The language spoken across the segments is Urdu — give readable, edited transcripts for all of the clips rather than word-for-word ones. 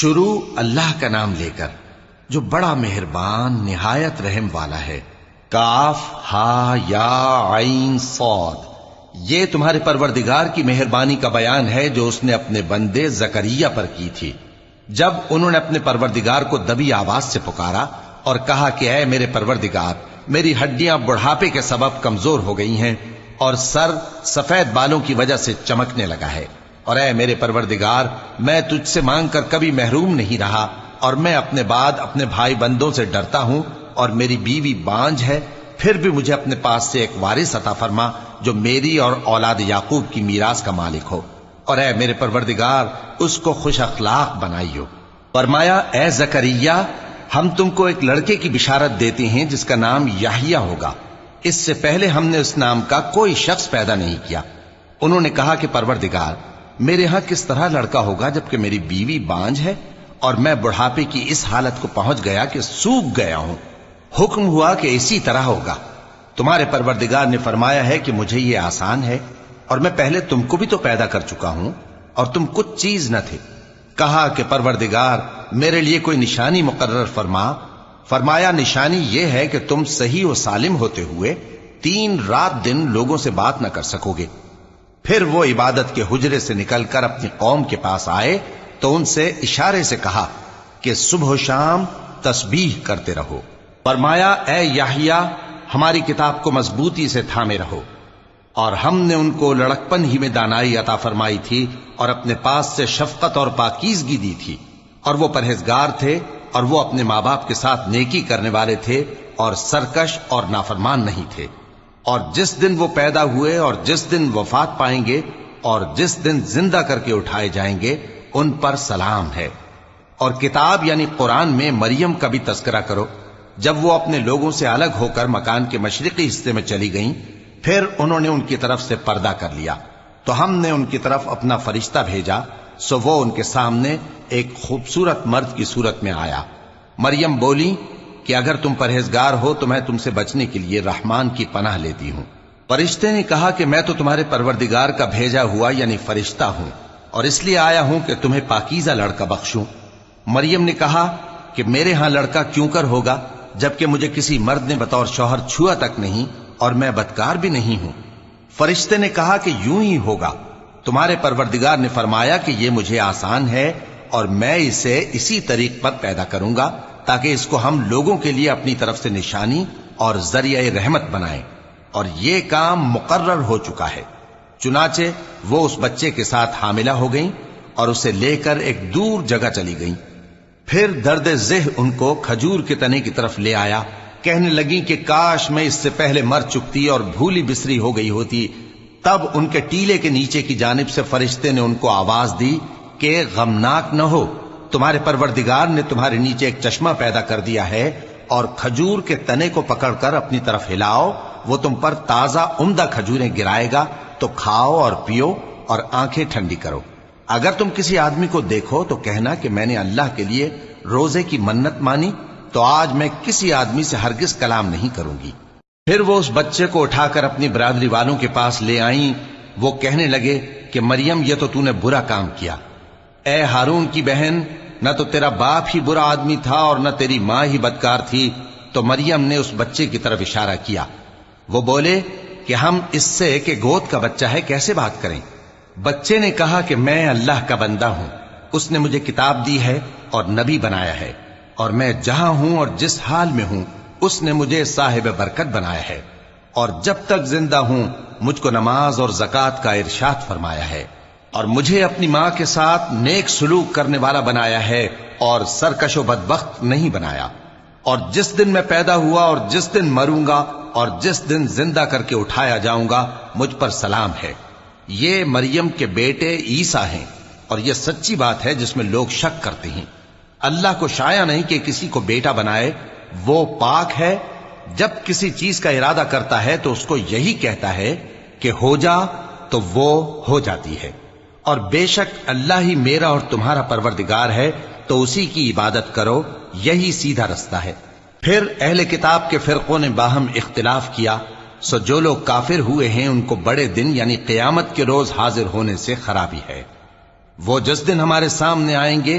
شروع اللہ کا نام لے کر جو بڑا مہربان نہایت رحم والا ہے۔ کاف ہا یا عین صاد، یہ تمہارے پروردگار کی مہربانی کا بیان ہے جو اس نے اپنے بندے زکریا پر کی تھی جب انہوں نے اپنے پروردگار کو دبی آواز سے پکارا اور کہا کہ اے میرے پروردگار، میری ہڈیاں بڑھاپے کے سبب کمزور ہو گئی ہیں اور سر سفید بالوں کی وجہ سے چمکنے لگا ہے، اور اے میرے پروردگار، میں تجھ سے مانگ کر کبھی محروم نہیں رہا، اور میں اپنے بعد اپنے بھائی بندوں سے ڈرتا ہوں، اور میری بیوی بانجھ ہے، پھر بھی مجھے اپنے پاس سے ایک وارث عطا فرما جو میری اور اولاد یعقوب کی میراث کا مالک ہو، اور اے میرے پروردگار اس کو خوش اخلاق بنائیو۔ فرمایا اے زکریا، ہم تم کو ایک لڑکے کی بشارت دیتے ہیں جس کا نام یحییٰ ہوگا، اس سے پہلے ہم نے اس نام کا کوئی شخص پیدا نہیں کیا۔ انہوں نے کہا کہ پروردگار، میرے ہاں کس طرح لڑکا ہوگا جبکہ میری بیوی بانجھ ہے اور میں بڑھاپے کی اس حالت کو پہنچ گیا کہ سوکھ گیا ہوں؟ حکم ہوا کہ اسی طرح ہوگا۔ تمہارے پروردگار نے فرمایا ہے کہ مجھے یہ آسان ہے، اور میں پہلے تم کو بھی تو پیدا کر چکا ہوں اور تم کچھ چیز نہ تھے۔ کہا کہ پروردگار میرے لیے کوئی نشانی مقرر فرما۔ فرمایا نشانی یہ ہے کہ تم صحیح و سالم ہوتے ہوئے 3 رات دن لوگوں سے بات نہ کر سکو گے۔ پھر وہ عبادت کے حجرے سے نکل کر اپنی قوم کے پاس آئے تو ان سے اشارے سے کہا کہ صبح و شام تسبیح کرتے رہو۔ فرمایا اے یحییٰ، ہماری کتاب کو مضبوطی سے تھامے رہو، اور ہم نے ان کو لڑکپن ہی میں دانائی عطا فرمائی تھی اور اپنے پاس سے شفقت اور پاکیزگی دی تھی، اور وہ پرہیزگار تھے، اور وہ اپنے ماں باپ کے ساتھ نیکی کرنے والے تھے اور سرکش اور نافرمان نہیں تھے۔ اور جس دن وہ پیدا ہوئے اور جس دن وفات پائیں گے اور جس دن زندہ کر کے اٹھائے جائیں گے ان پر سلام ہے۔ اور کتاب یعنی قرآن میں مریم کا بھی تذکرہ کرو، جب وہ اپنے لوگوں سے الگ ہو کر مکان کے مشرقی حصے میں چلی گئیں، پھر انہوں نے ان کی طرف سے پردہ کر لیا تو ہم نے ان کی طرف اپنا فرشتہ بھیجا، سو وہ ان کے سامنے ایک خوبصورت مرد کی صورت میں آیا۔ مریم بولی کہ اگر تم پرہیزگار ہو تو میں تم سے بچنے کے لیے رحمان کی پناہ لیتی ہوں۔ فرشتے نے کہا کہ میں تو تمہارے پروردگار کا بھیجا ہوا یعنی فرشتہ ہوں، اور اس لیے آیا ہوں کہ تمہیں پاکیزہ لڑکا بخشوں۔ مریم نے کہا کہ میرے ہاں لڑکا کیوں کر ہوگا جبکہ مجھے کسی مرد نے بطور شوہر چھوا تک نہیں اور میں بدکار بھی نہیں ہوں۔ فرشتے نے کہا کہ یوں ہی ہوگا۔ تمہارے پروردگار نے فرمایا کہ یہ مجھے آسان ہے اور میں اسے اسی طریق پر پیدا کروں گا تاکہ اس کو ہم لوگوں کے لیے اپنی طرف سے نشانی اور ذریعہ رحمت بنائیں، اور یہ کام مقرر ہو چکا ہے۔ چنانچہ وہ اس بچے کے ساتھ حاملہ ہو گئیں اور اسے لے کر ایک دور جگہ چلی گئیں۔ پھر درد ذہ ان کو کھجور کے تنے کی طرف لے آیا، کہنے لگی کہ کاش میں اس سے پہلے مر چکتی اور بھولی بسری ہو گئی ہوتی۔ تب ان کے ٹیلے کے نیچے کی جانب سے فرشتے نے ان کو آواز دی کہ غمناک نہ ہو، تمہارے پروردگار نے تمہارے نیچے ایک چشمہ پیدا کر دیا ہے، اور کھجور کے تنے کو پکڑ کر اپنی طرف ہلاؤ، وہ تم پر تازہ عمدہ کھجوریں گرائے گا، تو کھاؤ اور پیو اور آنکھیں ٹھنڈی کرو۔ اگر تم کسی آدمی کو دیکھو تو کہنا کہ میں نے اللہ کے لیے روزے کی منت مانی، تو آج میں کسی آدمی سے ہرگز کلام نہیں کروں گی۔ پھر وہ اس بچے کو اٹھا کر اپنی برادری والوں کے پاس لے آئیں۔ وہ کہنے لگے کہ مریم یہ تو نے برا کام کیا۔ اے ہارون کی بہن، نہ تو تیرا باپ ہی برا آدمی تھا اور نہ تیری ماں ہی بدکار تھی۔ تو مریم نے اس بچے کی طرف اشارہ کیا۔ وہ بولے کہ ہم اس سے کہ گود کا بچہ ہے کیسے بات کریں؟ بچے نے کہا کہ میں اللہ کا بندہ ہوں، اس نے مجھے کتاب دی ہے اور نبی بنایا ہے، اور میں جہاں ہوں اور جس حال میں ہوں اس نے مجھے صاحب برکت بنایا ہے، اور جب تک زندہ ہوں مجھ کو نماز اور زکوٰۃ کا ارشاد فرمایا ہے، اور مجھے اپنی ماں کے ساتھ نیک سلوک کرنے والا بنایا ہے اور سرکش و بدبخت نہیں بنایا، اور جس دن میں پیدا ہوا اور جس دن مروں گا اور جس دن زندہ کر کے اٹھایا جاؤں گا مجھ پر سلام ہے۔ یہ مریم کے بیٹے عیسیٰ ہیں، اور یہ سچی بات ہے جس میں لوگ شک کرتے ہیں۔ اللہ کو شایع نہیں کہ کسی کو بیٹا بنائے، وہ پاک ہے۔ جب کسی چیز کا ارادہ کرتا ہے تو اس کو یہی کہتا ہے کہ ہو جا، تو وہ ہو جاتی ہے۔ اور بے شک اللہ ہی میرا اور تمہارا پروردگار ہے، تو اسی کی عبادت کرو، یہی سیدھا رستہ ہے۔ پھر اہل کتاب کے فرقوں نے باہم اختلاف کیا، سو جو لوگ کافر ہوئے ہیں ان کو بڑے دن یعنی قیامت کے روز حاضر ہونے سے خرابی ہے۔ وہ جس دن ہمارے سامنے آئیں گے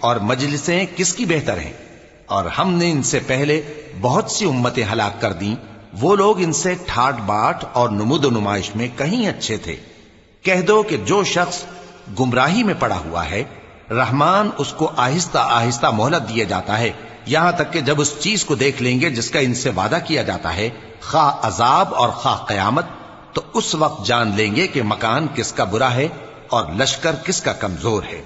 اور مجلسیں کس کی بہتر ہیں؟ اور ہم نے ان سے پہلے بہت سی امتیں ہلاک کر دیں، وہ لوگ ان سے ٹھاٹ باٹ اور نمود و نمائش میں کہیں اچھے تھے۔ کہہ دو کہ جو شخص گمراہی میں پڑا ہوا ہے، رحمان اس کو آہستہ آہستہ مہلت دیا جاتا ہے، یہاں تک کہ جب اس چیز کو دیکھ لیں گے جس کا ان سے وعدہ کیا جاتا ہے، خواہ عذاب اور خواہ قیامت، تو اس وقت جان لیں گے کہ مکان کس کا برا ہے اور لشکر کس کا کمزور ہے۔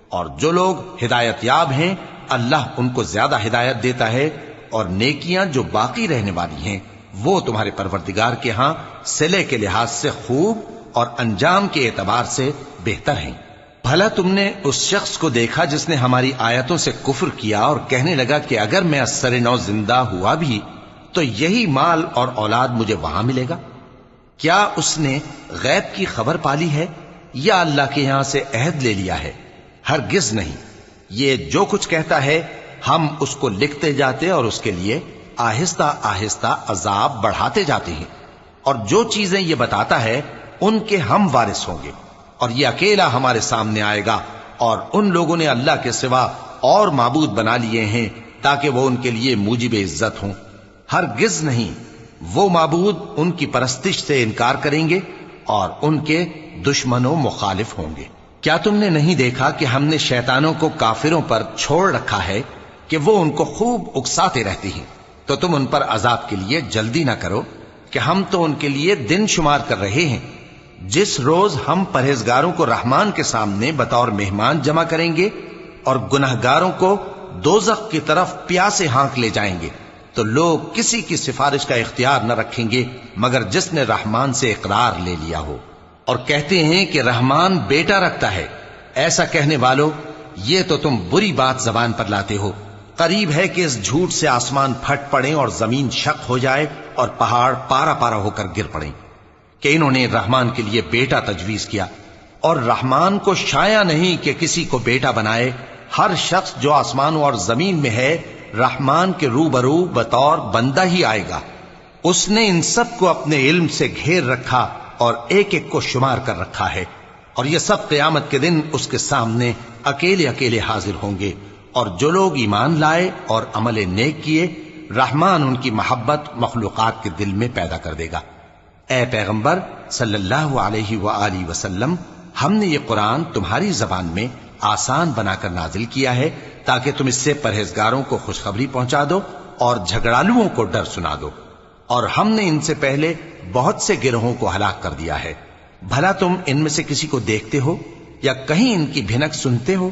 اور جو لوگ ہدایت یاب ہیں اللہ ان کو زیادہ ہدایت دیتا ہے، اور نیکیاں جو باقی رہنے والی ہیں وہ تمہارے پروردگار کے ہاں صلے کے لحاظ سے خوب اور انجام کے اعتبار سے بہتر ہیں۔ بھلا تم نے اس شخص کو دیکھا جس نے ہماری آیتوں سے کفر کیا اور کہنے لگا کہ اگر میں ازسر نو زندہ ہوا بھی تو یہی مال اور اولاد مجھے وہاں ملے گا؟ کیا اس نے غیب کی خبر پالی ہے یا اللہ کے یہاں سے عہد لے لیا ہے؟ ہرگز نہیں، یہ جو کچھ کہتا ہے ہم اس کو لکھتے جاتے اور اس کے لیے آہستہ آہستہ عذاب بڑھاتے جاتے ہیں، اور جو چیزیں یہ بتاتا ہے ان کے ہم وارث ہوں گے، اور یہ اکیلا ہمارے سامنے آئے گا، اور ان لوگوں نے اللہ کے سوا اور معبود بنا لیے ہیں تاکہ وہ ان کے لیے موجب عزت ہوں۔ ہرگز نہیں، وہ معبود ان کی پرستش سے انکار کریں گے اور ان کے دشمن و مخالف ہوں گے۔ کیا تم نے نہیں دیکھا کہ ہم نے شیطانوں کو کافروں پر چھوڑ رکھا ہے کہ وہ ان کو خوب اکساتے رہتی ہیں؟ تو تم ان پر عذاب کے لیے جلدی نہ کرو کہ ہم تو ان کے لیے دن شمار کر رہے ہیں، جس روز ہم پرہیزگاروں کو رحمان کے سامنے بطور مہمان جمع کریں گے اور گناہگاروں کو دوزخ کی طرف پیاسے ہانک لے جائیں گے، تو لوگ کسی کی سفارش کا اختیار نہ رکھیں گے مگر جس نے رحمان سے اقرار لے لیا ہو۔ اور کہتے ہیں کہ رحمان بیٹا رکھتا ہے۔ ایسا کہنے والوں، یہ تو تم بری بات زبان پر لاتے ہو۔ قریب ہے کہ اس جھوٹ سے آسمان پھٹ پڑیں اور زمین شق ہو جائے اور پہاڑ پارا پارا ہو کر گر پڑیں کہ انہوں نے رحمان کے لیے بیٹا تجویز کیا، اور رحمان کو شایع نہیں کہ کسی کو بیٹا بنائے۔ ہر شخص جو آسمانوں اور زمین میں ہے رحمان کے روبرو بطور بندہ ہی آئے گا۔ اس نے ان سب کو اپنے علم سے گھیر رکھا اور ایک ایک کو شمار کر رکھا ہے، اور یہ سب قیامت کے دن اس کے سامنے اکیلے اکیلے حاضر ہوں گے۔ اور جو لوگ ایمان لائے اور عمل نیک کیے، رحمان ان کی محبت مخلوقات کے دل میں پیدا کر دے گا۔ اے پیغمبر صلی اللہ علیہ وآلہ وسلم، ہم نے یہ قرآن تمہاری زبان میں آسان بنا کر نازل کیا ہے تاکہ تم اس سے پرہیزگاروں کو خوشخبری پہنچا دو اور جھگڑالوؤں کو ڈر سنا دو۔ اور ہم نے ان سے پہلے بہت سے گروہوں کو ہلاک کر دیا ہے۔ بھلا تم ان میں سے کسی کو دیکھتے ہو یا کہیں ان کی بھنک سنتے ہو؟